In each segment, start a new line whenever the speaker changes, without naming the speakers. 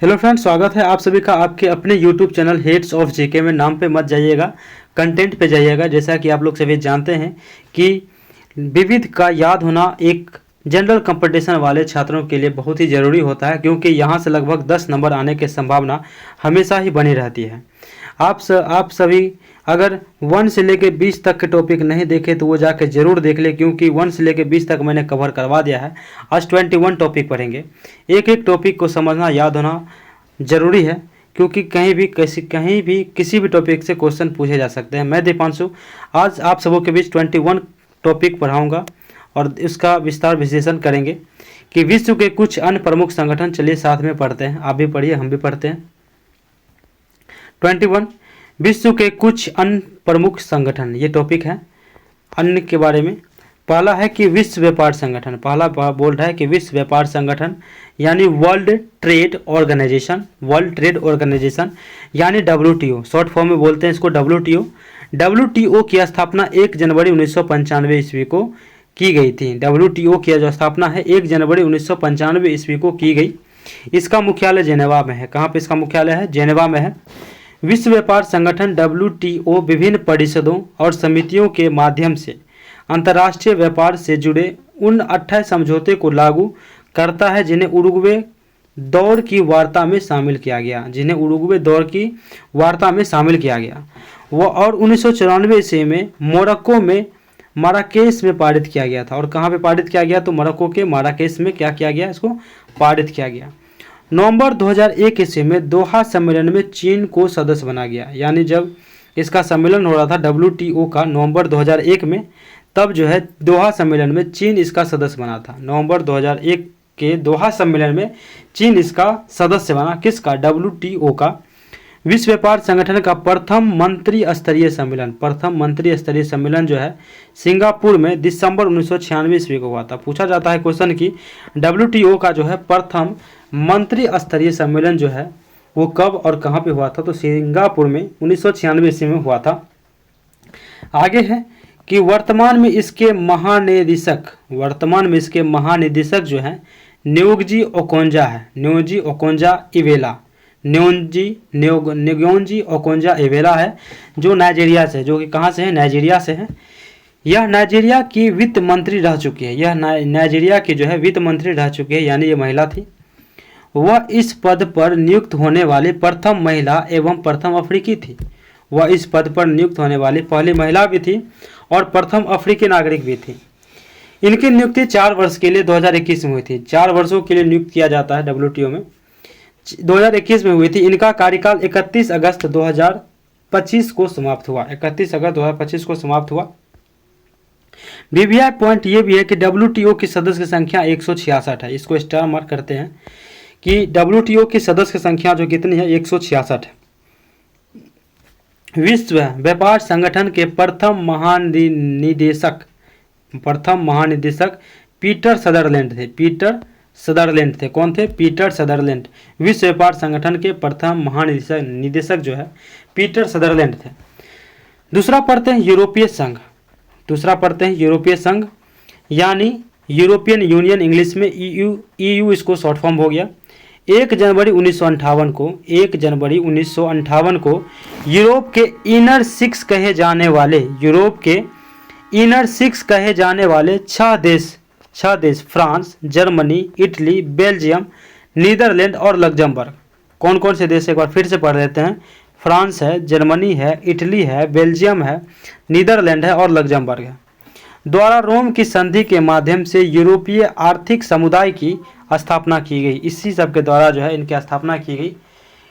Hello friends, स्वागत है आप सभी का आपके अपने YouTube channel heads of GK में। नाम पे मत जाइएगा, कंटेंट पे जाइएगा। जैसा कि आप लोग सभी जानते हैं कि विविध का याद होना एक जनरल कंपटीशन वाले छात्रों के लिए बहुत ही ज़रूरी होता है, क्योंकि यहाँ से लगभग 10 नंबर आने की संभावना हमेशा ही बनी रहती है। आप सभी अगर 1 से लेकर 20 तक के टॉपिक नहीं देखे तो वो जाके ज़रूर देख ले, क्योंकि 1 से लेकर 20 तक मैंने कवर करवा दिया है। आज 21 टॉपिक पढ़ेंगे। एक एक टॉपिक को समझना, याद होना ज़रूरी है, क्योंकि कहीं भी किसी भी टॉपिक से क्वेश्चन पूछे जा सकते हैं। मैं दीपांशु आज आप सबों के बीच 21 टॉपिक पढ़ाऊँगा और इसका विस्तार विश्लेषण करेंगे कि विश्व के कुछ अन्य प्रमुख संगठन। चलिए साथ में पढ़ते हैं, आप भी पढ़िए हम भी पढ़ते हैं। 21 विश्व के कुछ अन्य प्रमुख संगठन, ये टॉपिक है अन्य के बारे में। पहला है कि विश्व व्यापार संगठन। पहला बोल रहा है कि विश्व व्यापार संगठन यानी वर्ल्ड ट्रेड ऑर्गेनाइजेशन यानी WTO, शॉर्ट फॉर्म में बोलते हैं इसको WTO। WTO की स्थापना 1 जनवरी 1995 ईस्वी को की गई थी। WTO की जो स्थापना है 1 जनवरी 1995 ईस्वी को की गई। इसका मुख्यालय जेनेवा में है। कहाँ पे इसका मुख्यालय है? जेनेवा में है। विश्व व्यापार संगठन WTO विभिन्न परिषदों और समितियों के माध्यम से अंतर्राष्ट्रीय व्यापार से जुड़े उन 28 समझौते को लागू करता है जिन्हें उरुग्वे दौर की वार्ता में शामिल किया गया। वह और 1994 ईस्वी में मोरक्को में माराकेश में पारित किया गया था। और कहाँ पे पारित किया गया? तो मोरक्को के माराकेश में क्या किया गया? इसको पारित किया गया। नवंबर 2001 ईस्वी में दोहा सम्मेलन में चीन को सदस्य बना गया। यानी जब इसका सम्मेलन हो रहा था WTO का नवंबर 2001 में, तब जो है दोहा सम्मेलन में चीन इसका सदस्य बना था। नवंबर 2001 के दोहा सम्मेलन में चीन इसका सदस्य बना। किसका? WTO का। विश्व व्यापार संगठन का प्रथम मंत्री स्तरीय सम्मेलन जो है सिंगापुर में दिसंबर 1996 ईस्वी को हुआ था। पूछा जाता है क्वेश्चन कि WTO का जो है प्रथम मंत्री स्तरीय सम्मेलन जो है वो कब और कहाँ पे हुआ था? तो सिंगापुर में 1996 ईस्वी में हुआ था। आगे है कि वर्तमान में इसके महानिदेशक जो है न्योग्योजी ओकोंजा इवेला है, जो नाइजीरिया से, जो कि कहाँ से है? नाइजीरिया से है। यह नाइजीरिया की वित्त मंत्री रह चुकी है। यह नाइजीरिया की जो है वित्त मंत्री रह चुकी है, यानी ये महिला थी। वह इस पद पर नियुक्त होने वाली प्रथम महिला एवं प्रथम अफ्रीकी थी। वह इस पद पर नियुक्त होने वाली पहली महिला भी थी और प्रथम अफ्रीकी नागरिक भी थी। इनकी नियुक्ति 4 वर्ष के लिए 2021 में हुई थी। 4 वर्षों के लिए नियुक्त किया जाता है WTO में। 2021 में हुई थी। इनका कार्यकाल 31 अगस्त 2025 को समाप्त हुआ। 31 अगस्त 2025 को समाप्त हुआ। VVI पॉइंट ये भी है कि WTO की सदस्य की संख्या 166 है। इसको स्टार मार्क करते हैं कि WTO की सदस्य की संख्या जो कितनी है? 166 है। विश्व व्यापार संगठन के प्रथम महानिदेशक पीटर सदरलैंड थे। कौन थे? Peter Sutherland. विश्व व्यापार संगठन के प्रथम महानिदेशक जो है पीटर सदरलैंड थे। दूसरा पढ़ते हैं यूरोपीय संघ यानी यूरोपियन यूनियन, इंग्लिश में EU इसको शॉर्ट फॉर्म हो गया। 1 जनवरी 1958 को यूरोप के इनर सिक्स कहे जाने वाले 6 देश France, Germany, Italy, Belgium, Netherland और लग्जमबर्ग। कौन कौन से देश? एक बार फिर से पढ़ लेते हैं। फ्रांस है, जर्मनी है, इटली है, बेल्जियम है, नीदरलैंड है और लग्जमबर्ग है। द्वारा रोम की संधि के माध्यम से यूरोपीय आर्थिक समुदाय की स्थापना की गई। इसी सब के द्वारा जो है इनकी स्थापना की गई।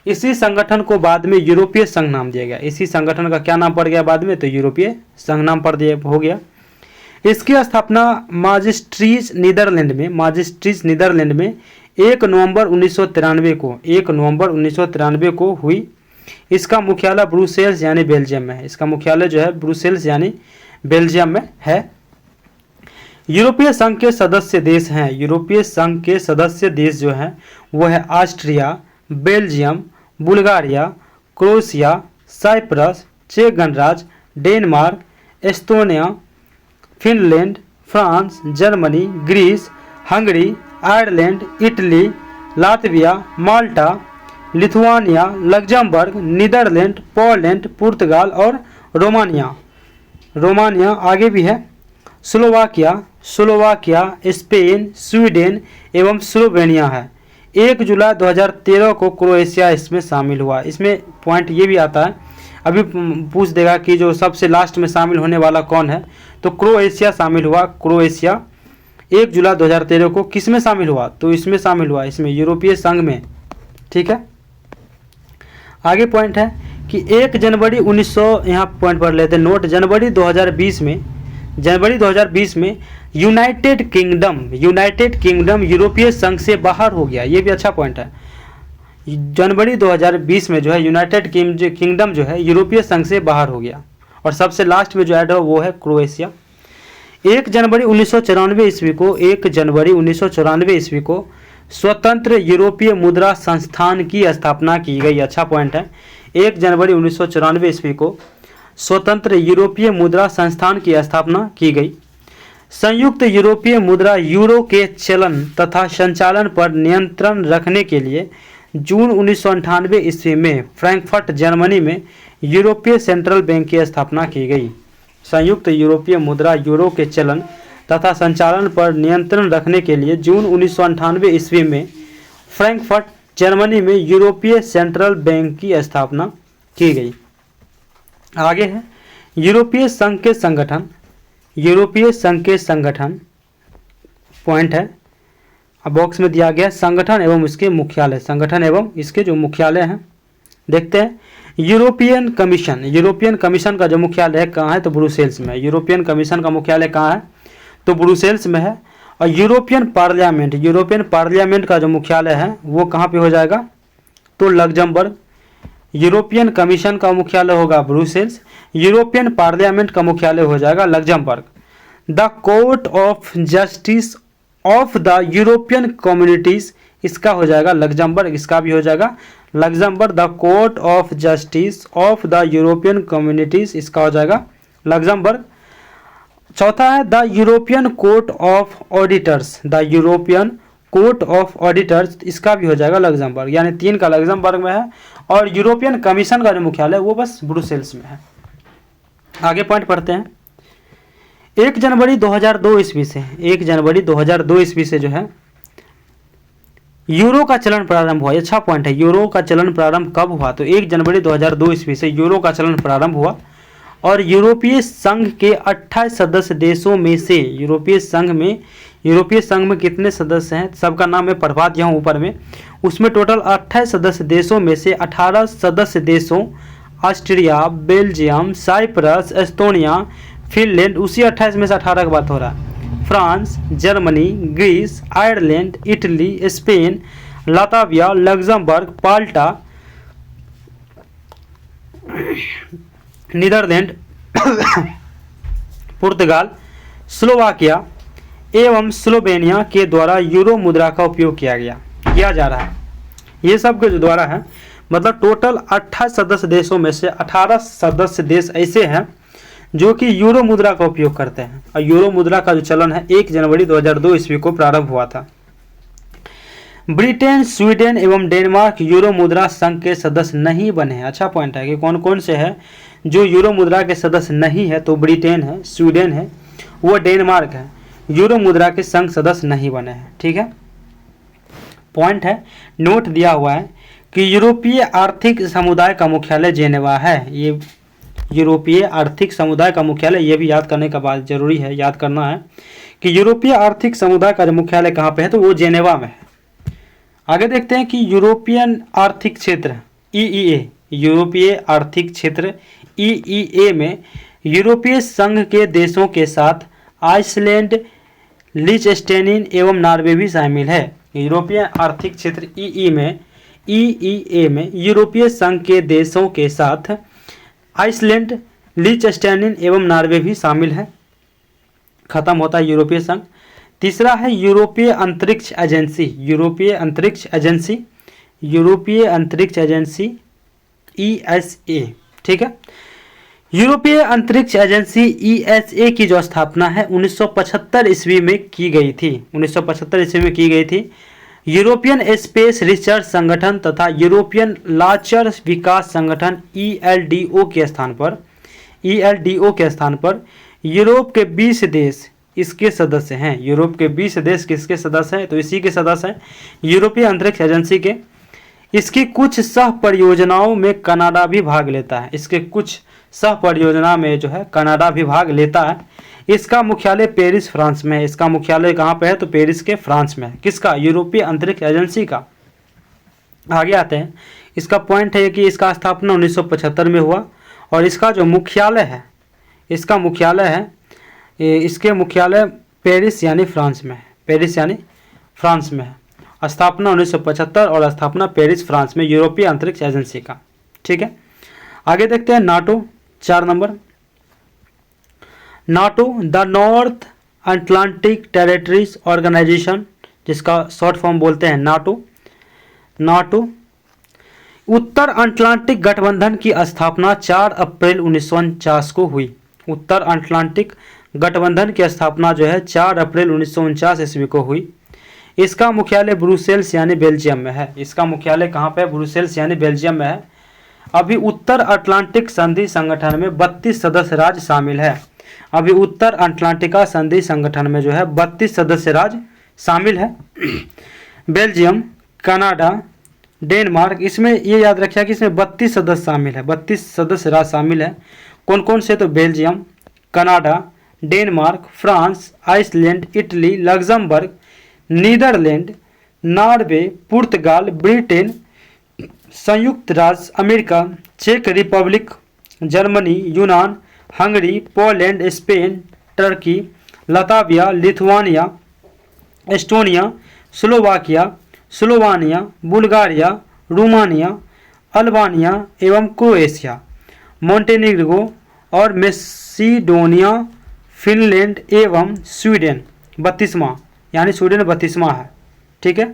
इसी संगठन को बाद में यूरोपीय संघ नाम दिया गया। इसी संगठन का क्या नाम पड़ गया बाद में? तो यूरोपीय संघ नाम हो गया। इसकी स्थापना माजिस्ट्रीज नीदरलैंड में 1 नवंबर 1993 को हुई। इसका मुख्यालय ब्रुसेल्स यानी बेल्जियम में है। इसका मुख्यालय जो है ब्रुसेल्स यानी बेल्जियम में है। यूरोपीय संघ के सदस्य देश जो हैं वो है Austria, Belgium, Bulgaria, Croatia, Cyprus, चेक गणराज्य, Denmark, Estonia, Finland, France, Germany, Greece, Hungary, Ireland, Italy, Latvia, Malta, Lithuania, Luxembourg, Netherlands, Poland, पुर्तगाल और रोमानिया आगे भी है, स्लोवाकिया, स्पेन, स्वीडन एवं स्लोवेनिया है। 1 जुलाई 2013 को क्रोएशिया इसमें शामिल हुआ। इसमें पॉइंट ये भी आता है, अभी पूछ देगा कि जो सबसे लास्ट में शामिल होने वाला कौन है, तो क्रोएशिया शामिल हुआ। क्रोएशिया 1 जुलाई 2013 को किस में शामिल हुआ, तो इसमें शामिल हुआ, इसमें यूरोपीय संघ में। ठीक है, आगे पॉइंट है कि 1 जनवरी 1900, यहाँ पॉइंट पढ़ लेते हैं नोट, जनवरी 2020 में यूनाइटेड किंगडम यूरोपीय संघ से बाहर हो गया। ये भी अच्छा पॉइंट है। जनवरी 2020 में जो है यूनाइटेड किंगडम जो है यूरोपीय संघ से बाहर हो गया। और सबसे लास्ट में जो ऐड हो वो है क्रोएशिया। 1 जनवरी 1994 ईस्वी को स्वतंत्र यूरोपीय मुद्रा संस्थान की स्थापना की गई। अच्छा पॉइंट है। 1 जनवरी 1994 ईस्वी को स्वतंत्र यूरोपीय मुद्रा संस्थान की स्थापना की गई। संयुक्त यूरोपीय मुद्रा यूरो के चलन तथा संचालन पर नियंत्रण रखने के लिए जून 1998 ईस्वी में फ्रैंकफर्ट जर्मनी में यूरोपीय सेंट्रल बैंक की स्थापना की गई। संयुक्त यूरोपीय मुद्रा यूरो के चलन तथा संचालन पर नियंत्रण रखने के लिए जून 1998 ईस्वी में फ्रैंकफर्ट जर्मनी में यूरोपीय सेंट्रल बैंक की स्थापना की गई। आगे है यूरोपीय संघ के संगठन पॉइंट है, अब बॉक्स में दिया गया संगठन एवं इसके जो मुख्यालय हैं देखते हैं। यूरोपियन कमीशन का जो मुख्यालय है कहाँ है, तो ब्रुसेल्स में है। यूरोपियन कमीशन का मुख्यालय कहाँ है, तो ब्रुसेल्स में है। और यूरोपियन पार्लियामेंट का जो मुख्यालय है वो कहाँ पे हो जाएगा, तो लग्जमबर्ग। यूरोपियन कमीशन का मुख्यालय होगा ब्रुसेल्स, यूरोपियन पार्लियामेंट का मुख्यालय हो जाएगा Luxembourg. The court of justice of the European communities, इसका हो जाएगा लग्जमबर्ग, इसका भी हो जाएगा Luxembourg. The court of justice of the European communities, इसका हो जाएगा लग्जमबर्ग। चौथा है the European court of auditors, इसका भी हो जाएगा लग्जमबर्ग। यानी 3 का लग्जमबर्ग में है और यूरोपियन कमीशन का जो मुख्यालय वो बस ब्रुसेल्स में है। आगे पॉइंट पढ़ते हैं। 1 जनवरी 2002 ईस्वी से जो है यूरो का चलन प्रारंभ हुआ। अच्छा पॉइंट है, यूरो का चलन प्रारंभ कब हुआ, तो 1 जनवरी 2002 ईस्वी से यूरो का चलन प्रारंभ हुआ। और यूरोपीय संघ के 28 सदस्य देशों में से यूरोपीय संघ में कितने सदस्य हैं, सबका नाम मैं पढ़वा दिया हूँ ऊपर में। उसमें टोटल 28 सदस्य देशों में से 18 सदस्य देशों Austria, Belgium, Cyprus, Estonia, Finland, उसी 28 में से 18 की बात हो रहा है। France, Germany, Greece, Ireland, Italy, Spain, Latvia, Luxembourg, Malta, Netherlands, पुर्तगाल, स्लोवाकिया एवं स्लोवेनिया के द्वारा यूरो मुद्रा का उपयोग किया जा रहा है। ये सब के जो द्वारा है, मतलब टोटल 28 सदस्य देशों में से 18 सदस्य देश ऐसे हैं जो कि यूरो मुद्रा का उपयोग करते हैं। और यूरो मुद्रा का जो चलन है 1 जनवरी 2002 ईस्वी को प्रारंभ हुआ था। ब्रिटेन, स्वीडन एवं डेनमार्क यूरो मुद्रा संघ के सदस्य नहीं बने हैं। अच्छा पॉइंट है कि कौन कौन से हैं जो यूरो मुद्रा के सदस्य नहीं है, तो ब्रिटेन है, स्वीडन है, वो डेनमार्क है, यूरो मुद्रा के संघ सदस्य नहीं बने हैं। ठीक है, पॉइंट है, नोट दिया हुआ है कि यूरोपीय आर्थिक समुदाय का मुख्यालय जेनेवा है। ये यूरोपीय आर्थिक समुदाय का मुख्यालय, ये भी याद करने का बात जरूरी है, याद करना है कि यूरोपीय आर्थिक समुदाय का जो मुख्यालय कहाँ पे है, तो वो जेनेवा में है। आगे देखते हैं कि यूरोपियन आर्थिक क्षेत्र EEA, यूरोपीय आर्थिक क्षेत्र EEA में यूरोपीय संघ के देशों के साथ आइसलैंड, लिechtenstein एवं नॉर्वे भी शामिल है। यूरोपीय आर्थिक क्षेत्र EEA में यूरोपीय संघ के देशों के साथ आइसलैंड, लिechtenstein एवं नॉर्वे भी शामिल है। खत्म होता है यूरोपीय संघ। तीसरा है यूरोपीय अंतरिक्ष एजेंसी ESA। ठीक है, यूरोपीय अंतरिक्ष एजेंसी ESA की जो स्थापना है 1975 ईस्वी में की गई थी। यूरोपियन स्पेस रिसर्च संगठन तथा यूरोपियन लांचर विकास संगठन ELDO के स्थान पर यूरोप के 20 देश इसके सदस्य हैं। यूरोप के 20 देश किसके सदस्य हैं? तो इसी के सदस्य हैं, यूरोपीय अंतरिक्ष एजेंसी के। इसकी कुछ सह परियोजनाओं में कनाडा भी भाग लेता है। इसके कुछ सह परियोजना में जो है कनाडा भी भाग लेता है। इसका मुख्यालय पेरिस फ्रांस में है। इसका मुख्यालय कहाँ पे है? तो पेरिस के फ्रांस में है। किसका? यूरोपीय अंतरिक्ष एजेंसी का। आगे आते हैं, इसका पॉइंट है कि इसका स्थापना 1975 में हुआ और इसका जो मुख्यालय है, इसका मुख्यालय है, इसके मुख्यालय पेरिस यानी फ्रांस में है। पेरिस यानी फ्रांस में है। स्थापना 1975 और स्थापना पेरिस फ्रांस में, यूरोपीय अंतरिक्ष एजेंसी का। ठीक है, आगे देखते हैं नाटो 4 नंबर। NATO the North Atlantic territories organisation, जिसका शॉर्ट फॉर्म बोलते हैं नाटो। नाटो उत्तर अटलांटिक गठबंधन की स्थापना 4 अप्रैल 1949 को हुई। उत्तर अटलांटिक गठबंधन की स्थापना जो है 4 अप्रैल 1949 ईस्वी को हुई। इसका मुख्यालय ब्रुसेल्स यानी बेल्जियम में है। इसका मुख्यालय कहाँ पे? ब्रुसेल्स यानी बेल्जियम में है। अभी उत्तर अटलांटिक संधि संगठन में 32 सदस्य राज्य शामिल है। अभी उत्तर अटलांटिका संधि संगठन में जो है 32 सदस्य राज्य शामिल है। बेल्जियम, कनाडा, डेनमार्क, इसमें ये याद रखिए कि इसमें 32 सदस्य शामिल है। 32 सदस्य राज्य शामिल है। कौन कौन से? तो Belgium, Canada, Denmark, France, Iceland, Italy, Luxembourg, Netherlands, Norway, पुर्तगाल, ब्रिटेन, संयुक्त राज्य अमेरिका, चेक रिपब्लिक, जर्मनी, यूनान, Hungary, Poland, Spain, Turkey, Latvia, Lithuania, Estonia, Slovakia, Slovenia, Bulgaria, Romania, Albania एवं क्रोएशिया, मोंटेनेग्रो और मैसिडोनिया, फिनलैंड एवं स्वीडन 32वां, यानी स्वीडन 32वां है। ठीक है,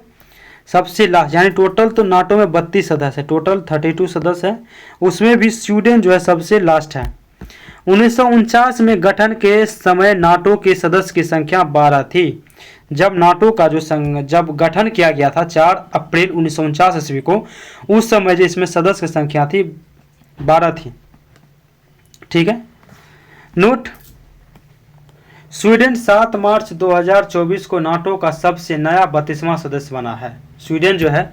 सबसे लास्ट, यानी टोटल तो नाटो में 32 सदस्य है, टोटल 32 सदस्य है, उसमें भी स्वीडन जो है सबसे लास्ट है। 1949 में गठन के समय नाटो के सदस्य की संख्या 12 थी। जब नाटो का जब गठन किया गया था 4 अप्रैल 1949 ईस्वी को, उस समय जो इसमें सदस्य की संख्या थी 12 थी। ठीक है, नोट, स्वीडन 7 मार्च 2024 को नाटो का सबसे नया 32वां सदस्य बना है। स्वीडन जो है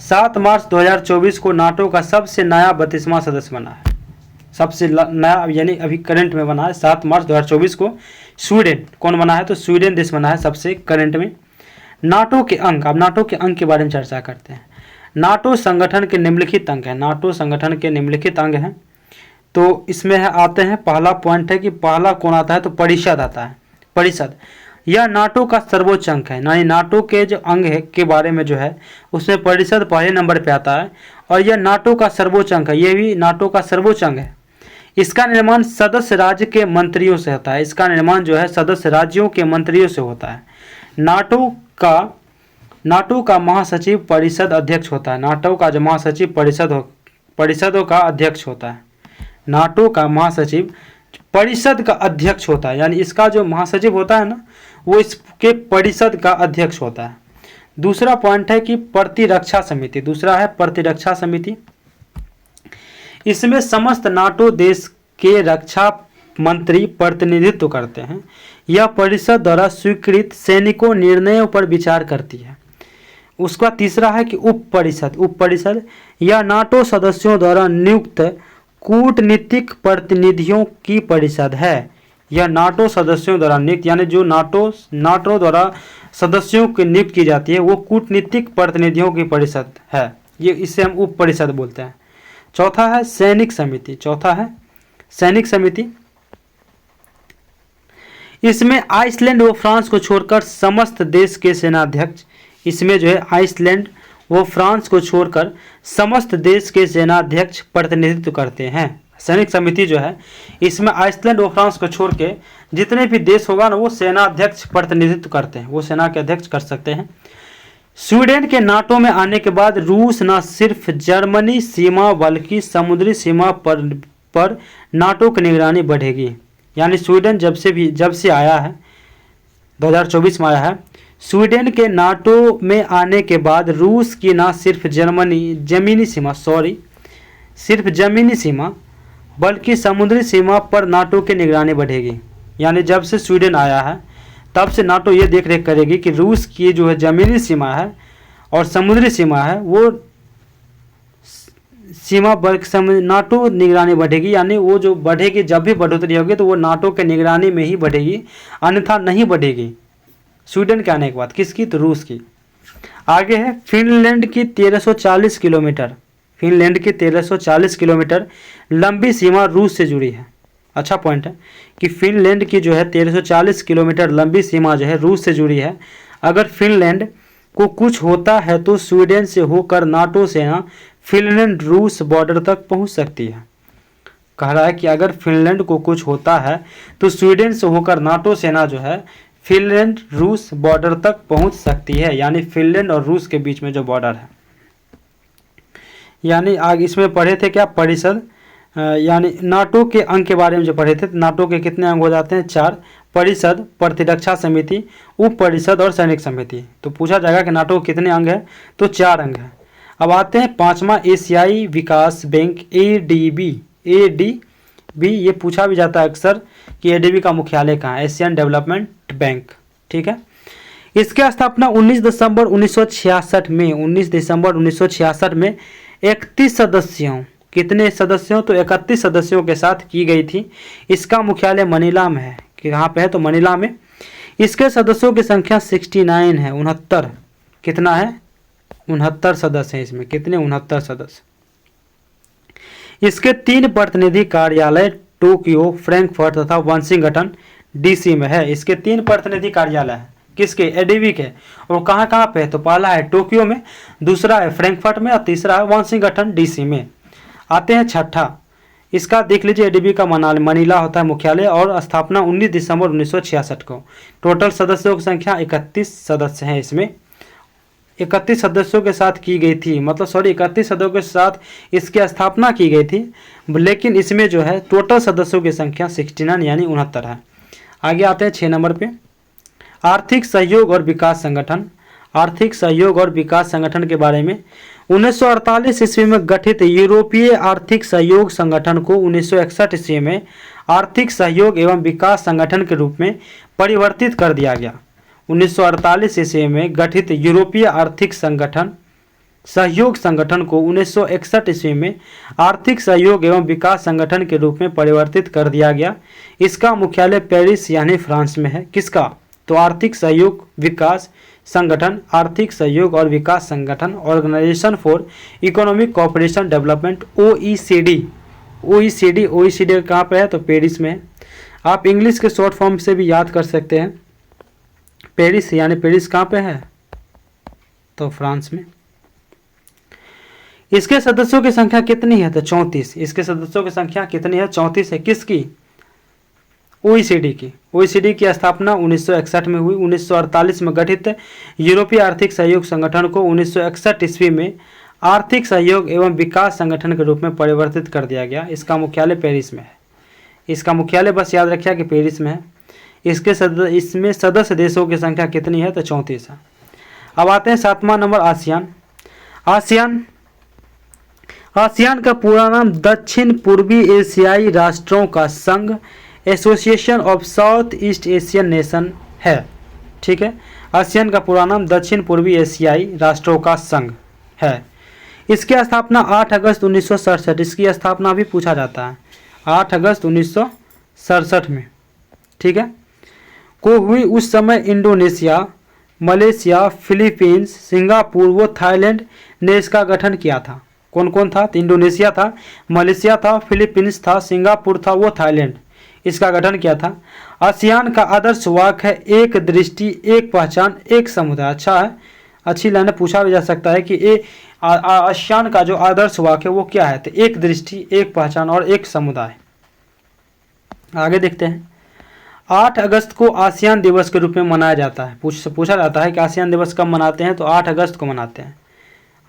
7 मार्च 2024 को नाटो का सबसे नया 32वां सदस्य बना है। सबसे नया यानी अभी करंट में बना है 7 मार्च 2024 को। स्वीडन कौन बना है? तो स्वीडन देश बना है सबसे करंट में। नाटो के अंग, अब नाटो के अंग के बारे में चर्चा करते हैं। नाटो संगठन के निम्नलिखित अंग हैं। नाटो संगठन के निम्नलिखित अंग हैं, तो इसमें आते हैं, पहला पॉइंट है कि पहला कौन आता है? तो परिषद आता है। परिषद यह नाटो का सर्वोच्च अंग है। यानी नाटो के जो अंग है के बारे में जो है उसमें परिषद पहले नंबर पे आता है और यह नाटो का सर्वोच्च अंग है। यह भी नाटो का सर्वोच्च अंग है। इसका निर्माण सदस्य राज्य के मंत्रियों से होता है। इसका निर्माण जो है सदस्य राज्यों के मंत्रियों से होता है। नाटो का महासचिव परिषद अध्यक्ष होता है। नाटो का जो महासचिव परिषदों का अध्यक्ष होता है। नाटो का महासचिव परिषद का अध्यक्ष होता है, यानी इसका जो महासचिव होता है ना, वो इसके परिषद का अध्यक्ष होता है। दूसरा पॉइंट है कि प्रतिरक्षा समिति। दूसरा है प्रतिरक्षा समिति। इसमें समस्त नाटो देश के रक्षा मंत्री प्रतिनिधित्व करते हैं। यह परिषद द्वारा स्वीकृत सैनिकों निर्णयों पर विचार करती है। उसका तीसरा है कि उप परिषद यह नाटो सदस्यों द्वारा नियुक्त कूटनीतिक प्रतिनिधियों की परिषद है। यह नाटो सदस्यों द्वारा नियुक्त, यानी जो नाटो द्वारा सदस्यों की नियुक्त की जाती है वो कूटनीतिक प्रतिनिधियों की परिषद है। ये इसे हम उप परिषद बोलते हैं। चौथा है सैनिक समिति। इसमें आइसलैंड व फ्रांस को छोड़कर समस्त देश के सेनाध्यक्ष, इसमें जो है आइसलैंड व फ्रांस को छोड़कर समस्त देश के सेनाध्यक्ष प्रतिनिधित्व करते हैं। सैनिक समिति जो है इसमें आइसलैंड व फ्रांस को छोड़ के जितने भी देश होगा ना वो सेनाध्यक्ष प्रतिनिधित्व करते हैं, वो सेना के अध्यक्ष कर सकते हैं। स्वीडन के नाटो में आने के बाद रूस न सिर्फ जर्मनी सीमा बल्कि समुद्री सीमा पर नाटो की निगरानी बढ़ेगी। यानी स्वीडन जब से आया है 2024 में आया है, स्वीडन के नाटो में आने के बाद रूस की न सिर्फ सिर्फ जमीनी सीमा बल्कि समुद्री सीमा पर नाटो की निगरानी बढ़ेगी। यानी जब से स्वीडन आया है तब से नाटो ये देख रेख करेगी कि रूस की जो है ज़मीनी सीमा है और समुद्री सीमा है वो सीमा नाटो निगरानी बढ़ेगी। यानी वो जो बढ़ेगी, जब भी बढ़ोतरी होगी तो वो नाटो के निगरानी में ही बढ़ेगी, अन्यथा नहीं बढ़ेगी स्वीडन के आने के बाद। किसकी? तो रूस की। आगे है फिनलैंड की 1340 किलोमीटर, फिनलैंड की 1340 किलोमीटर लंबी सीमा रूस से जुड़ी है। अच्छा पॉइंट है कि फिनलैंड की जो है 1340 किलोमीटर लंबी सीमा जो है रूस से जुड़ी है। अगर फिनलैंड को कुछ होता है तो स्वीडन से होकर नाटो सेना फिनलैंड रूस बॉर्डर तक पहुंच सकती है। कह रहा है कि अगर फिनलैंड को कुछ होता है तो स्वीडन से होकर नाटो सेना जो है फिनलैंड रूस बॉर्डर तक पहुंच सकती है। यानी फिनलैंड और रूस के बीच में जो बॉर्डर है, यानी आगे इसमें पढ़े थे क्या? परिषद, यानी नाटो के अंग के बारे में जो पढ़े थे। नाटो के कितने अंग हो जाते हैं? 4। परिषद, प्रतिरक्षा समिति, उप परिषद और सैनिक समिति। तो पूछा जाएगा कि नाटो के कितने अंग है? तो 4 अंग है। अब आते हैं 5वां, एशियाई विकास बैंक ADB। ये पूछा भी जाता है अक्सर कि ADB का मुख्यालय कहाँ है? Asian development bank. ठीक है। इसकी स्थापना 19 दिसंबर 1966 में 31 सदस्यों, कितने सदस्यों? तो 31 सदस्यों के साथ की गई थी। इसका मुख्यालय मनीला में है। कि कहाँ पे है? तो मनीला में। इसके सदस्यों की संख्या 69 है, 69। कितना है? 69 सदस्य हैं इसमें। कितने? 69 सदस्य। इसके 3 प्रतिनिधि कार्यालय टोक्यो, फ्रैंकफर्ट तथा वाशिंगटन DC में है। इसके 3 प्रतिनिधि कार्यालय है। किसके? ADB के। और कहाँ कहाँ पे है? तो पहला है टोक्यो में, दूसरा है फ्रैंकफर्ट में और तीसरा है वाशिंगटन DC में। आते हैं 6ठा, इसका देख लीजिए। ADB का मनीला होता है मुख्यालय और स्थापना 19 दिसंबर 1966 को। टोटल सदस्यों की संख्या 31 सदस्य हैं इसमें। 31 सदस्यों के साथ की गई थी, 31 सदस्यों के साथ इसकी स्थापना की गई थी। लेकिन इसमें जो है टोटल सदस्यों की संख्या 69 यानी 69 है। आगे आते हैं 6 नंबर पे, आर्थिक सहयोग और विकास संगठन। आर्थिक सहयोग और विकास संगठन के बारे में 1948 ईस्वी में गठित यूरोपीय आर्थिक सहयोग संगठन को 1961 ईस्वी में आर्थिक सहयोग एवं विकास संगठन के रूप में परिवर्तित कर दिया गया। 1948 ईस्वी में गठित यूरोपीय आर्थिक सहयोग संगठन को 1961 ईस्वी में आर्थिक सहयोग एवं विकास संगठन के रूप में परिवर्तित कर दिया गया। इसका मुख्यालय पेरिस यानी फ्रांस में है। किसका? तो आर्थिक सहयोग विकास संगठन, आर्थिक सहयोग और विकास संगठन, organisation for economic cooperation development, OECD कहाँ पे है? तो पेरिस में है। आप इंग्लिश के शॉर्ट फॉर्म से भी याद कर सकते हैं। पेरिस, यानी पेरिस कहाँ पे है? तो फ्रांस में। इसके सदस्यों की संख्या कितनी है? तो 34। इसके सदस्यों की संख्या कितनी है? 34 है। किसकी? OECD की। OECD की स्थापना 1961 में हुई। 1948 में गठित यूरोपीय आर्थिक सहयोग संगठन को 1961 ईस्वी में आर्थिक सहयोग एवं विकास संगठन के रूप में परिवर्तित कर दिया गया। इसका मुख्यालय पेरिस में है। इसका मुख्यालय बस याद रखिए कि पेरिस में है। इसमें सदस्य देशों की संख्या कितनी है? तो 34 है। अब आते हैं 7वां नंबर, आसियान का पूरा नाम दक्षिण पूर्वी एशियाई राष्ट्रों का संघ, association of south east Asian nation है। ठीक है। आसियान का पूरा नाम दक्षिण पूर्वी एशियाई राष्ट्रों का संघ है। इसकी स्थापना 8 अगस्त 1967, इसकी स्थापना भी पूछा जाता है 8 अगस्त 1967 में। ठीक है, को हुई। उस समय इंडोनेशिया, मलेशिया, फिलीपींस, सिंगापुर व थाईलैंड ने इसका गठन किया था। कौन कौन था? तो इंडोनेशिया था, मलेशिया था, फिलीपींस था, सिंगापुर था, वो थाईलैंड इसका गठन किया था। आसियान का आदर्श वाक्य है एक दृष्टि, एक पहचान, एक समुदाय। अच्छा है, अच्छी लाइन पूछा भी जा सकता है कि आसियान का जो आदर्श वाक्य है वो क्या है? तो एक दृष्टि, एक पहचान और एक समुदाय। आगे देखते हैं। 8 अगस्त को आसियान दिवस के रूप में मनाया जाता है। पूछा जाता है कि आसियान दिवस कब मनाते हैं? तो 8 अगस्त को मनाते हैं।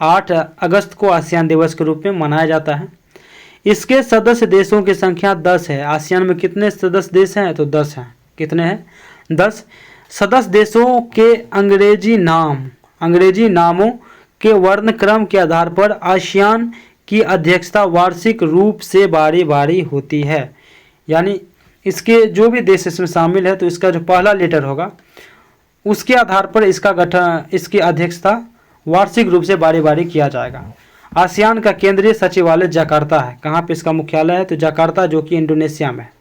8 अगस्त को आसियान दिवस के रूप में मनाया जाता है। इसके सदस्य देशों की संख्या 10 है। आसियान में कितने सदस्य देश हैं? तो 10 हैं। कितने हैं? 10। सदस्य देशों के अंग्रेजी नामों के वर्णक्रम के आधार पर आसियान की अध्यक्षता वार्षिक रूप से बारी बारी होती है। यानी इसके जो भी देश इसमें शामिल है तो इसका जो पहला लेटर होगा उसके आधार पर इसका गठन, इसकी अध्यक्षता वार्षिक रूप से बारी बारी किया जाएगा। आसियान का केंद्रीय सचिवालय जकार्ता है। कहाँ पे इसका मुख्यालय है? तो जकार्ता, जो कि इंडोनेशिया में है।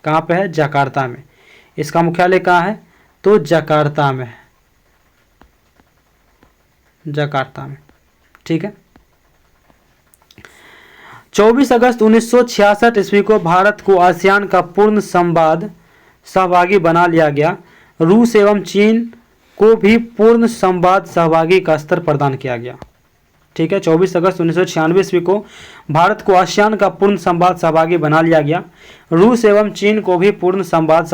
कहाँ पे है? जकार्ता में। इसका मुख्यालय कहाँ है? तो जकार्ता में है, जकार्ता में। ठीक है। 24 अगस्त 1966 ईस्वी को भारत को आसियान का पूर्ण संवाद सहभागी बना लिया गया। रूस एवं चीन को भी पूर्ण संवाद सहभागी का स्तर प्रदान किया गया। ठीक है। 24 अगस्त 1996 ईस्वी को भारत को आसियान का पूर्ण संवाद सहभागी बना लिया गया। रूस एवं चीन को भी पूर्ण संवाद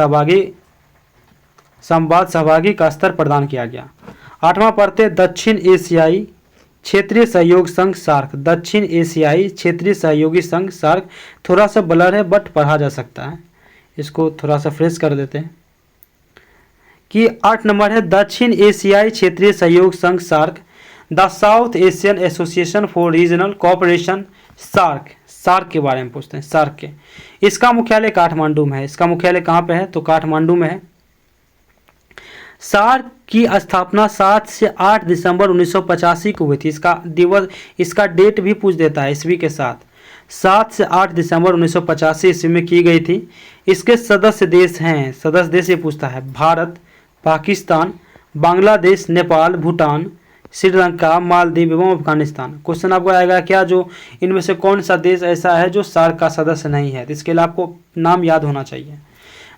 सहभागी का स्तर प्रदान किया गया। 8वां पढ़ते दक्षिण एशियाई क्षेत्रीय सहयोग संघ सार्क। दक्षिण एशियाई क्षेत्रीय सहयोगी संघ सार्क। थोड़ा सा ब्लर है बट पढ़ा जा सकता है। इसको थोड़ा सा फ्रेश कर देते हैं कि 8 नंबर है दक्षिण एशियाई क्षेत्रीय सहयोग संघ SAARC. The South Asian association for regional cooperation SAARC. SAARC के बारे में पूछते हैं, सार्क के। इसका मुख्यालय काठमांडू में है। इसका मुख्यालय कहाँ पे है? तो काठमांडू में है। सार्क की स्थापना 7 से 8 दिसंबर 1985 को हुई थी। इसका डेट भी पूछ देता है ईस्वी के साथ। 7 से 8 दिसंबर 1985 ईस्वी में की गई थी। इसके सदस्य देश हैं, सदस्य देश ये पूछता है, भारत, पाकिस्तान, बांग्लादेश, नेपाल, भूटान, श्रीलंका, मालदीव एवं अफगानिस्तान। क्वेश्चन आपको आएगा क्या, जो इनमें से कौन सा देश ऐसा है जो सार्क का सदस्य नहीं है? तो इसके लिए आपको नाम याद होना चाहिए।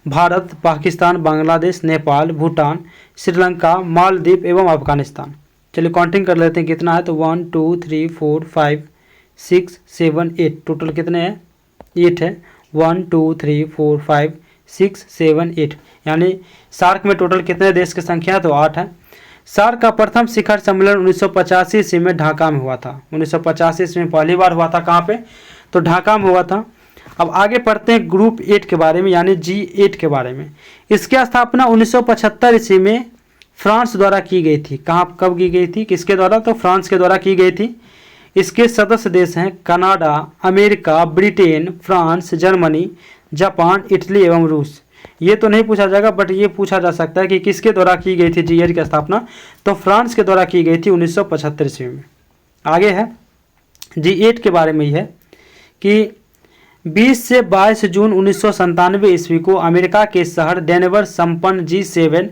भारत, पाकिस्तान, बांग्लादेश, नेपाल, भूटान, श्रीलंका, मालदीव एवं अफगानिस्तान। चलिए काउंटिंग कर लेते हैं कितना है। तो 1 2 3 4 5 6 7 8 टोटल कितने हैं? 8 है। 1 2 3 4 5 6 7 8 यानी सार्क में टोटल कितने देश की संख्या है? तो 8 है। सार्क का प्रथम शिखर सम्मेलन 1985 ईस्वी में ढाका में हुआ था। 1985 ईस्वी में पहली बार हुआ था। कहाँ पे? तो ढाका में हुआ था। अब आगे पढ़ते हैं ग्रुप 8 के बारे में, यानी G8 के बारे में। इसकी स्थापना 1975 ईस्वी में फ्रांस द्वारा की गई थी। कब की गई थी? किसके द्वारा? तो फ्रांस के द्वारा की गई थी। इसके सदस्य देश हैं Canada, America, Britain, France, Germany, Japan, Italy एवं रूस। ये तो नहीं पूछा जाएगा बट ये पूछा जा सकता है कि किसके द्वारा की गई थी G8 की स्थापना? तो फ्रांस के द्वारा की गई थी 1975 ईस्वी में। आगे है G8 के बारे में ही है कि 20 से 22 जून 1997 ईस्वी को अमेरिका के शहर डेनवर संपन्न G7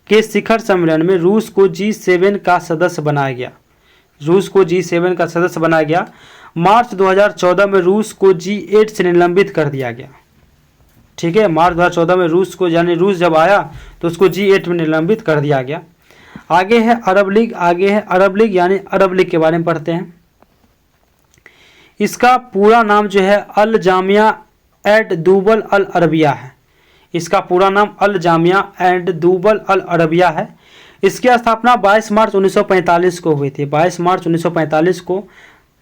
के शिखर सम्मेलन में रूस को G7 का सदस्य बनाया गया। रूस को G7 का सदस्य बनाया गया। मार्च 2014 में रूस को G8 से निलंबित कर दिया गया। ठीक है। मार्च 2014 में रूस को, यानी रूस जब आया तो उसको G8 में निलंबित कर दिया गया। आगे है अरब लीग। आगे है अरब लीग, यानी अरब लीग के बारे में पढ़ते हैं। इसका पूरा नाम जो है अल जामिया एड दुबल अल अरबिया है। इसका पूरा नाम अल जामिया एंड दुबल अल अरबिया है। इसकी स्थापना 22 मार्च 1945 को हुई थी। 22 मार्च 1945 को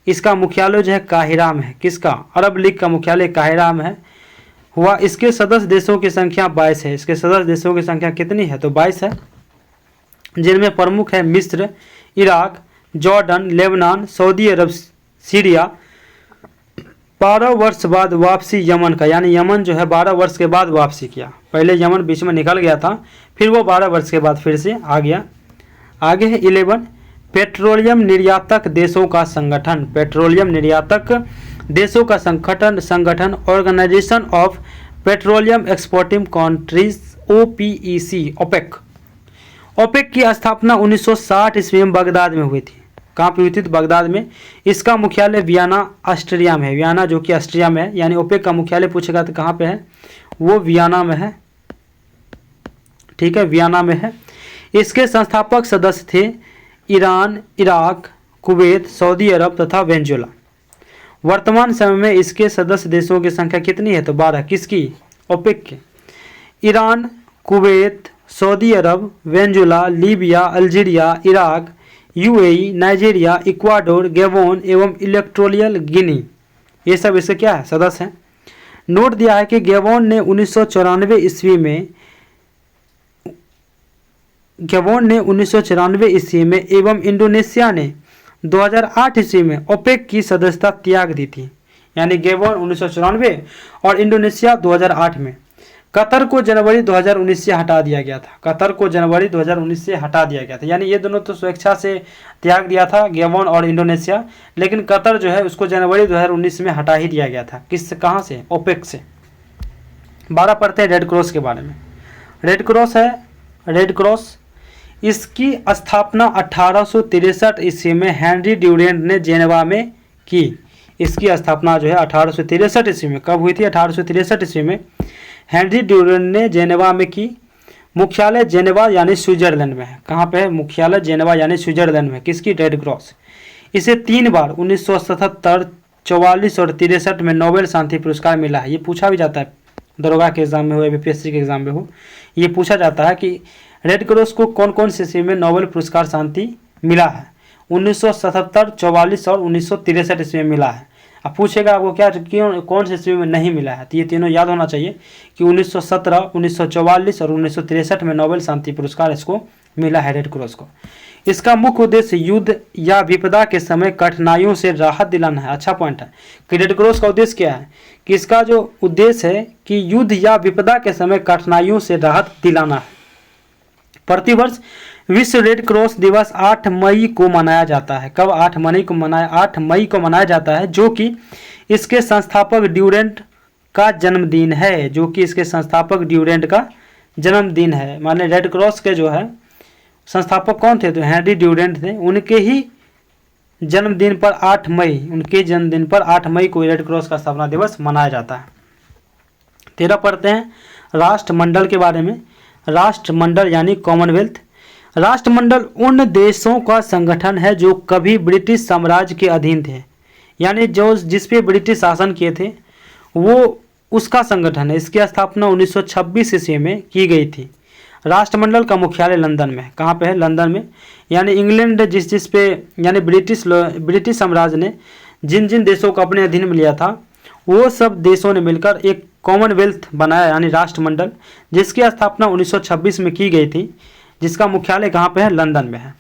इसका मुख्यालय जो है काहिरा में है। किसका? अरब लीग का मुख्यालय काहिरा में है हुआ। इसके सदस्य देशों की संख्या 22 है। इसके सदस्य देशों की संख्या कितनी है? तो 22 है, जिनमें प्रमुख है मिस्र, इराक, जॉर्डन, लेबनान, सऊदी अरब, सीरिया। 12 वर्ष बाद वापसी यमन का, यानी यमन जो है 12 वर्ष के बाद वापसी किया। पहले यमन बीच में निकल गया था, फिर वो 12 वर्ष के बाद फिर से आ गया। आगे है 11 पेट्रोलियम निर्यातक देशों का संगठन। पेट्रोलियम निर्यातक देशों का संगठन organisation of petroleum exporting countries, OPEC, OPEC. OPEC की स्थापना 1960 ईस्वी में बगदाद में हुई थी। कहाँ पे हुई थी? तो बगदाद में। इसका मुख्यालय वियना, ऑस्ट्रिया में है। वियना जो कि ऑस्ट्रिया में है, यानी ओपेक का मुख्यालय पूछेगा तो कहाँ पे है? वो वियना में है। ठीक है, वियना में है। इसके संस्थापक सदस्य थे ईरान, इराक, कुवैत, सऊदी अरब तथा वेनेजुएला। वर्तमान समय में इसके सदस्य देशों की संख्या कितनी है? तो 12। किसकी? ओपेक के। Iran, Kuwait, Saudi Arab, Venezuela, Libya, Algeria, Iraq, UAE, Nigeria, Ecuador, Gabon एवं इक्वाटोरियल गिनी, ये सब इसके क्या है? सदस्य हैं। नोट दिया है कि गैबोन ने 1994 ईस्वी में गबोन ने 1994 ईस्वी में एवं इंडोनेशिया ने 2008 ईस्वी में ओपेक की सदस्यता त्याग दी थी। यानी गबोन 1994 और इंडोनेशिया 2008 में। कतर को जनवरी 2019 से हटा दिया गया था। कतर को जनवरी 2019 से हटा दिया गया था। यानी ये दोनों तो स्वेच्छा से त्याग दिया था, गबोन और इंडोनेशिया, लेकिन कतर जो है उसको जनवरी 2019 में हटा ही दिया गया था। किस कहाँ से? ओपेक से। 12 पढ़ते हैं रेड क्रॉस के बारे में। रेड क्रॉस है, रेड क्रॉस, इसकी स्थापना 1863 ईस्वी में हेनरी ड्यूरेंट ने जेनेवा में की। इसकी स्थापना जो है 1863 ईस्वी में कब हुई थी? 1863 ईस्वी में हेनरी ड्यूरेंट ने जेनेवा में की। मुख्यालय जेनेवा यानी स्विट्जरलैंड में है। कहाँ पे है? मुख्यालय जेनेवा यानी स्विट्जरलैंड में। किसकी? Red cross. इसे 3 बार 1977, 44 और 63 में नोबेल शांति पुरस्कार मिला है। ये पूछा भी जाता है, दरोगा के एग्जाम में हो या बीपीएससी के एग्जाम में हो, ये पूछा जाता है कि रेड क्रॉस को कौन कौन से ईस्वी में नोबेल पुरस्कार शांति मिला है। 1977, 44 और 1963 ईस्वी में मिला है। अब पूछेगा आपको क्या क्यों कौन से ईस्वी में नहीं मिला है, तो ये तीनों याद होना चाहिए कि 1917, 1944 और 1963 में नोबेल शांति पुरस्कार इसको मिला है, रेड क्रॉस को। इसका मुख्य उद्देश्य युद्ध या विपदा के समय कठिनाइयों से राहत दिलाना है। अच्छा पॉइंट है कि रेड क्रॉस का उद्देश्य क्या है, कि इसका जो उद्देश्य है कि युद्ध या विपदा के समय कठिनाइयों से राहत दिलाना है। प्रतिवर्ष विश्व रेड क्रॉस दिवस 8 मई को मनाया जाता है। कब? 8 मई को मनाया जाता है, जो कि इसके संस्थापक ड्यूरेंट का जन्मदिन है। जो कि इसके संस्थापक ड्यूरेंट का जन्मदिन है। माने रेड क्रॉस के जो है संस्थापक कौन थे? तो हेनरी ड्यूरेंट थे। उनके ही जन्मदिन पर 8 मई को रेड क्रॉस का स्थापना दिवस मनाया जाता है। 13 पढ़ते हैं राष्ट्रमंडल के बारे में। राष्ट्रमंडल यानी कॉमनवेल्थ। राष्ट्रमंडल उन देशों का संगठन है जो कभी ब्रिटिश साम्राज्य के अधीन थे। यानी जो जिस पे ब्रिटिश शासन किए थे वो उसका संगठन है। इसकी स्थापना 1926 ईस्वी में की गई थी। राष्ट्रमंडल का मुख्यालय लंदन में। कहाँ पे है? लंदन में। यानी इंग्लैंड जिस पे यानी ब्रिटिश साम्राज्य ने जिन जिन देशों को अपने अधीन में लिया था वो सब देशों ने मिलकर एक कॉमनवेल्थ बनाया, यानी राष्ट्रमंडल, जिसकी स्थापना 1926 में की गई थी, जिसका मुख्यालय कहाँ पे है? लंदन में है।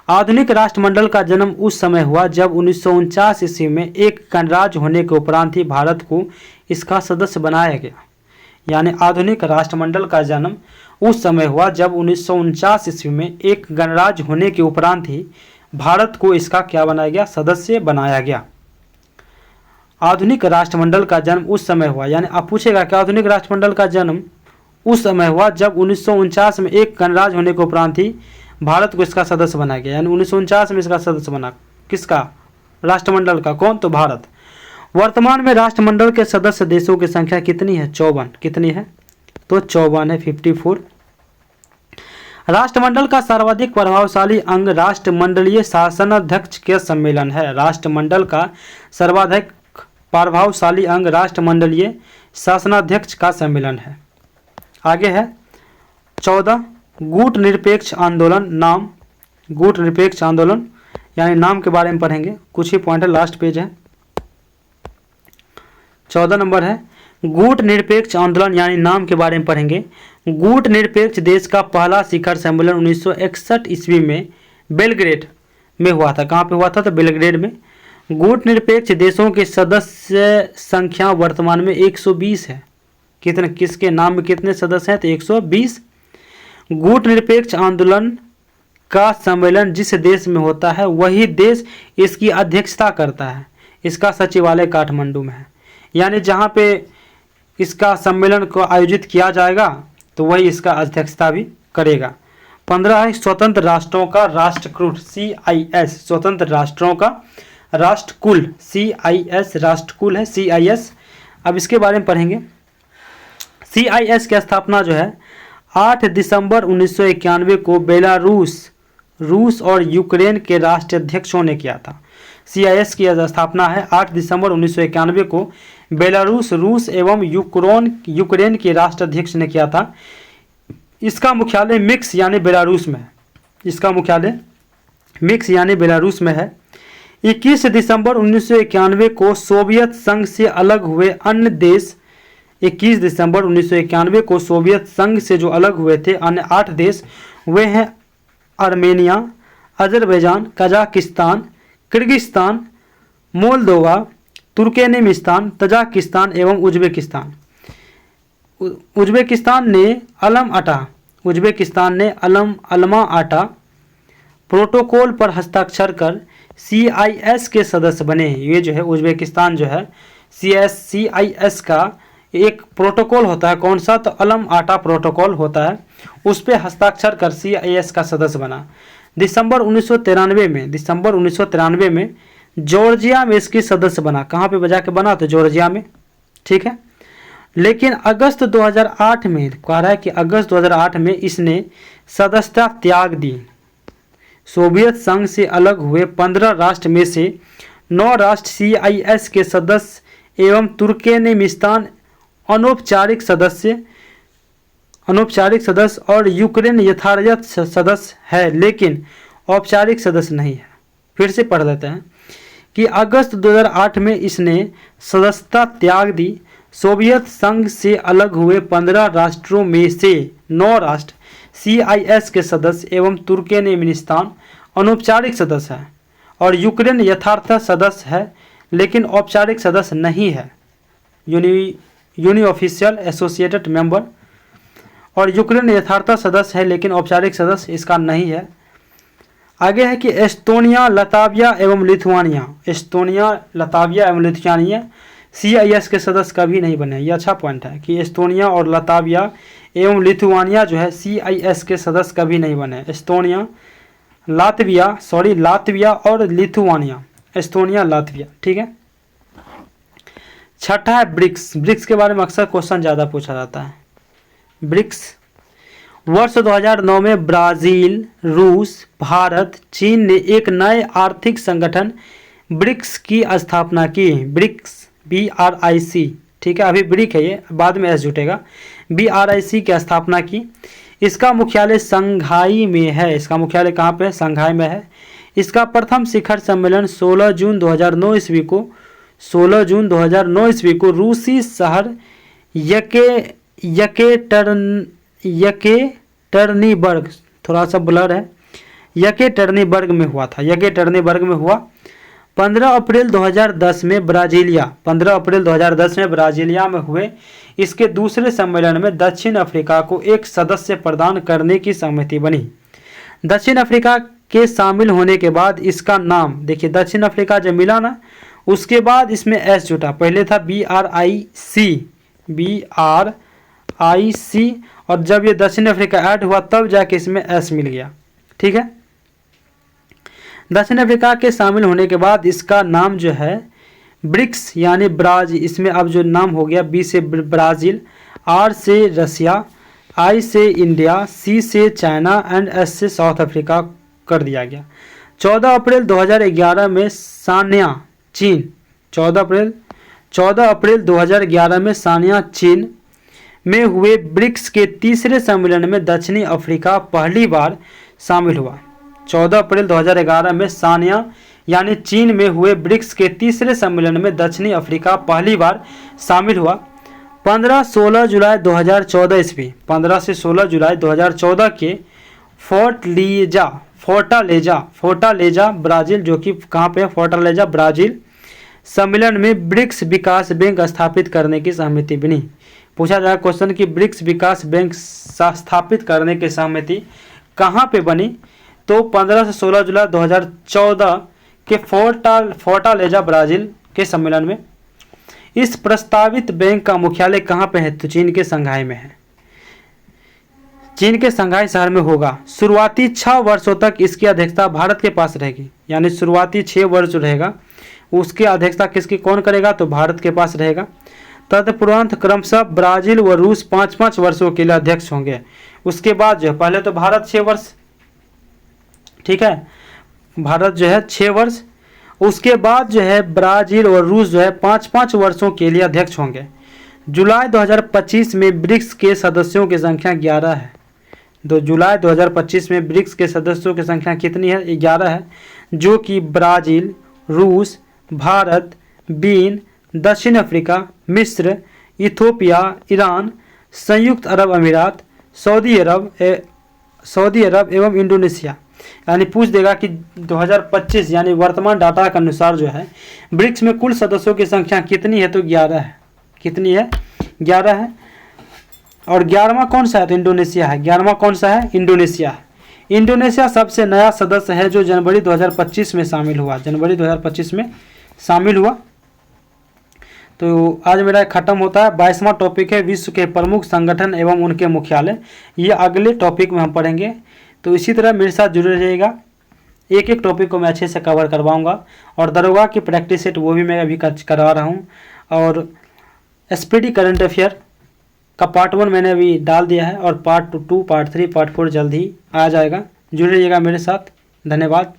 आधुनिक राष्ट्रमंडल का जन्म उस समय हुआ जब 1949 ईस्वी में एक गणराज्य होने के उपरांत ही भारत को इसका सदस्य बनाया गया। यानी आधुनिक राष्ट्रमंडल का जन्म उस समय हुआ जब 1949 ईस्वी में एक गणराज्य होने के उपरांत ही भारत को इसका क्या बनाया गया? सदस्य बनाया गया। आधुनिक राष्ट्रमंडल का जन्म उस समय हुआ, यानी आप पूछेगा कि आधुनिक राष्ट्रमंडल का जन्म उस समय हुआ जब 1949 में एक गणराज्य होने के उपरांत ही भारत को इसका सदस्य बनाया गया। यानी 1949 में इसका सदस्य बना। किसका? राष्ट्रमंडल का। कौन? तो भारत। वर्तमान में राष्ट्रमंडल के सदस्य देशों की संख्या कितनी है? 54। कितनी है? तो 54 है, 54। राष्ट्रमंडल का सर्वाधिक प्रभावशाली अंग राष्ट्रमंडलीय शासनाध्यक्ष के सम्मेलन है। राष्ट्रमंडल का सर्वाधिक प्रभावशाली अंग राष्ट्रमंडलीय शासनाध्यक्ष का सम्मेलन है। आगे है 14 गुट निरपेक्ष आंदोलन। नाम गुट निरपेक्ष आंदोलन यानी नाम के बारे में पढ़ेंगे, कुछ ही पॉइंट है, लास्ट पेज है। 14 नंबर है गुट निरपेक्ष आंदोलन यानी नाम के बारे में पढ़ेंगे। गुट निरपेक्ष देश का पहला शिखर सम्मेलन 1961 ईस्वी में बेलग्रेड में हुआ था। कहाँ पे हुआ था? तो बेलग्रेड में। गुट निरपेक्ष देशों की सदस्य संख्या वर्तमान में 120 है। कितने? किसके नाम में कितने सदस्य हैं? तो 120। गुट निरपेक्ष आंदोलन का सम्मेलन जिस देश में होता है वही देश इसकी अध्यक्षता करता है। इसका सचिवालय काठमांडू में है। यानी जहाँ पे इसका सम्मेलन को आयोजित किया जाएगा तो वही इसका अध्यक्षता भी करेगा। 15 है स्वतंत्र राष्ट्रों का राष्ट्रकूट CIS। स्वतंत्र राष्ट्रों का राष्ट्रकुल CIS, राष्ट्रकुल है CIS। अब इसके बारे में पढ़ेंगे। CIS की स्थापना जो है 8 दिसंबर 1991 को बेलारूस, रूस और यूक्रेन के राष्ट्राध्यक्षों ने किया था। CIS की स्थापना है 8 दिसंबर 1991 को बेलारूस, रूस एवं यूक्रेन के राष्ट्राध्यक्ष ने किया था। इसका मुख्यालय मिक्स यानी बेलारूस में है। इसका मुख्यालय मिक्स यानी बेलारूस में है। 21 दिसंबर 1991 को सोवियत संघ से अलग हुए अन्य देश 21 दिसंबर 1991 को सोवियत संघ से जो अलग हुए थे अन्य 8 देश वे हैं Armenia, Azerbaijan, Kazakhstan, Kyrgyzstan, Moldova, Turkmenistan, Tajikistan एवं उज्बेकिस्तान। उज्बेकिस्तान ने अलमा आटा प्रोटोकॉल पर हस्ताक्षर कर CIS के सदस्य बने। ये जो है उज्बेकिस्तान जो है CIS का एक प्रोटोकॉल होता है, कौन सा, तो अलम आटा प्रोटोकॉल होता है, उस पर हस्ताक्षर कर CIS का सदस्य बना। दिसंबर 1993 में जॉर्जिया में इसकी सदस्य बना। कहाँ पे बजा के बना, तो जॉर्जिया में, ठीक है। लेकिन अगस्त 2008 में कह रहा है कि अगस्त 2008 में इसने सदस्यता त्याग दी। सोवियत संघ से अलग हुए 15 राष्ट्र में से 9 राष्ट्र CIS के सदस्य एवं तुर्कमेनिस्तान अनौपचारिक सदस्य और यूक्रेन यथार्थ सदस्य है, लेकिन औपचारिक सदस्य नहीं है। फिर से पढ़ लेते हैं कि अगस्त 2008 में इसने सदस्यता त्याग दी। सोवियत संघ से अलग हुए 15 राष्ट्रों में से 9 राष्ट्र CIS के सदस्य एवं तुर्कमेनिस्तान अनौपचारिक सदस्य है और यूक्रेन यथार्थ सदस्य है, लेकिन औपचारिक सदस्य नहीं है, यूनी ऑफिशियल एसोसिएटेड मेंबर। और यूक्रेन यथार्थ सदस्य है लेकिन औपचारिक सदस्य इसका नहीं है। आगे है कि एस्टोनिया, लताविया एवं लिथुआनिया CIS के सदस्य कभी नहीं बने। ये अच्छा पॉइंट है कि एस्टोनिया और लताविया एवं लिथुआनिया जो है CIS के सदस्य कभी नहीं बने। एस्टोनिया, लातविया और लिथुआनिया, एस्टोनिया, लातविया, ठीक है। छठा है ब्रिक्स के बारे में अक्सर क्वेश्चन ज़्यादा पूछा जाता है। ब्रिक्स वर्ष 2009 में ब्राज़ील, रूस, भारत, चीन ने एक नए आर्थिक संगठन ब्रिक्स की स्थापना की। ब्रिक्स BRIC, ठीक है, अभी ब्रिक है ये, बाद में S जुटेगा। BRIC की स्थापना की। इसका मुख्यालय शंघाई में है। इसका मुख्यालय कहाँ पे है, शंघाई में है। इसका प्रथम शिखर सम्मेलन 16 जून 2009 ईस्वी को रूसी शहर यकेटर्निबर्ग, थोड़ा सा ब्लर है, यकेटर्निबर्ग में हुआ था। 15 अप्रैल 2010 में ब्राजीलिया में हुए इसके दूसरे सम्मेलन में दक्षिण अफ्रीका को एक सदस्य प्रदान करने की सहमति बनी। दक्षिण अफ्रीका के शामिल होने के बाद इसका नाम, देखिए दक्षिण अफ्रीका जब मिला ना, उसके बाद इसमें S जुटा। पहले था BRIC, और जब ये दक्षिण अफ्रीका ऐड हुआ तब जाके इसमें S मिल गया, ठीक है। दक्षिण अफ्रीका के शामिल होने के बाद इसका नाम जो है ब्रिक्स यानी ब्राज़ील, इसमें अब जो नाम हो गया, B से ब्राज़ील, R से रसिया, I से इंडिया, C से चाइना एंड S से साउथ अफ्रीका कर दिया गया। 14 अप्रैल 2011 में सान्या चीन 14 अप्रैल 2011 में सान्या चीन में हुए ब्रिक्स के तीसरे सम्मेलन में दक्षिणी अफ्रीका पहली बार शामिल हुआ। 14 अप्रैल 2011 में सान्या यानी चीन में हुए ब्रिक्स के तीसरे सम्मेलन में दक्षिणी अफ्रीका पहली बार शामिल हुआ। 15-16 जुलाई 2014 ईस्वी, 15 से 16 जुलाई 2014 के फोर्टालेजा ब्राज़ील, जो कि कहाँ पे है, फोर्टालेजा ब्राज़ील सम्मेलन में ब्रिक्स विकास बैंक स्थापित करने की सहमति बनी। पूछा जाए क्वेश्चन कि ब्रिक्स विकास बैंक स्थापित करने की सहमति कहाँ पे बनी, तो 15 से 16 जुलाई 2014 के फोर्टालेजा ब्राज़ील के सम्मेलन में। इस प्रस्तावित बैंक का मुख्यालय कहाँ पे है, तो चीन के शंघाई में है। चीन के शंघाई शहर में होगा। शुरुआती 6 वर्षों तक इसकी अध्यक्षता भारत के पास रहेगी, यानी शुरुआती 6 वर्ष जो रहेगा उसकी अध्यक्षता किसकी, कौन करेगा, तो भारत के पास रहेगा। तदुपरांत क्रमशः ब्राज़ील व रूस 5-5 वर्षों के लिए अध्यक्ष होंगे। उसके बाद जो है, पहले तो भारत 6 वर्ष, ठीक है, भारत जो है 6 वर्ष, उसके बाद जो है ब्राज़ील और रूस जो है 5-5 वर्षों के लिए अध्यक्ष होंगे। जुलाई 2025 में ब्रिक्स के सदस्यों की संख्या 11 है। तो जुलाई 2025 में ब्रिक्स के सदस्यों की संख्या कितनी है, 11 है, जो कि ब्राज़ील, रूस, भारत, बेनिन, दक्षिण अफ्रीका, मिस्र, इथियोपिया, ईरान, संयुक्त अरब अमीरात, सऊदी अरब एवं इंडोनेशिया यानी पूछ देगा कि 2025 यानी वर्तमान डाटा के अनुसार जो है ब्रिक्स में कुल सदस्यों की संख्या कितनी है, तो 11 है। कितनी है? 11 है। और 11वां कौन सा है? तो इंडोनेशिया है। 11वां कौन सा है? इंडोनेशिया है। इंडोनेशिया सबसे नया सदस्य है जो जनवरी 2025 में शामिल हुआ। जनवरी 2025 में शामिल हुआ। तो आज मेरा खत्म होता है। 22वां टॉपिक है विश्व के प्रमुख संगठन एवं उनके मुख्यालय। ये अगले टॉपिक में हम पढ़ेंगे। तो इसी तरह मेरे साथ जुड़े रहिएगा, एक एक टॉपिक को मैं अच्छे से कवर करवाऊंगा। और दरोगा की प्रैक्टिस सेट वो भी मैं अभी करवा रहा हूँ। और एसपीडी करंट अफेयर का पार्ट 1 मैंने अभी डाल दिया है और पार्ट 2, पार्ट 3, पार्ट 4 जल्द ही आ जाएगा। जुड़े रहिएगा मेरे साथ। धन्यवाद।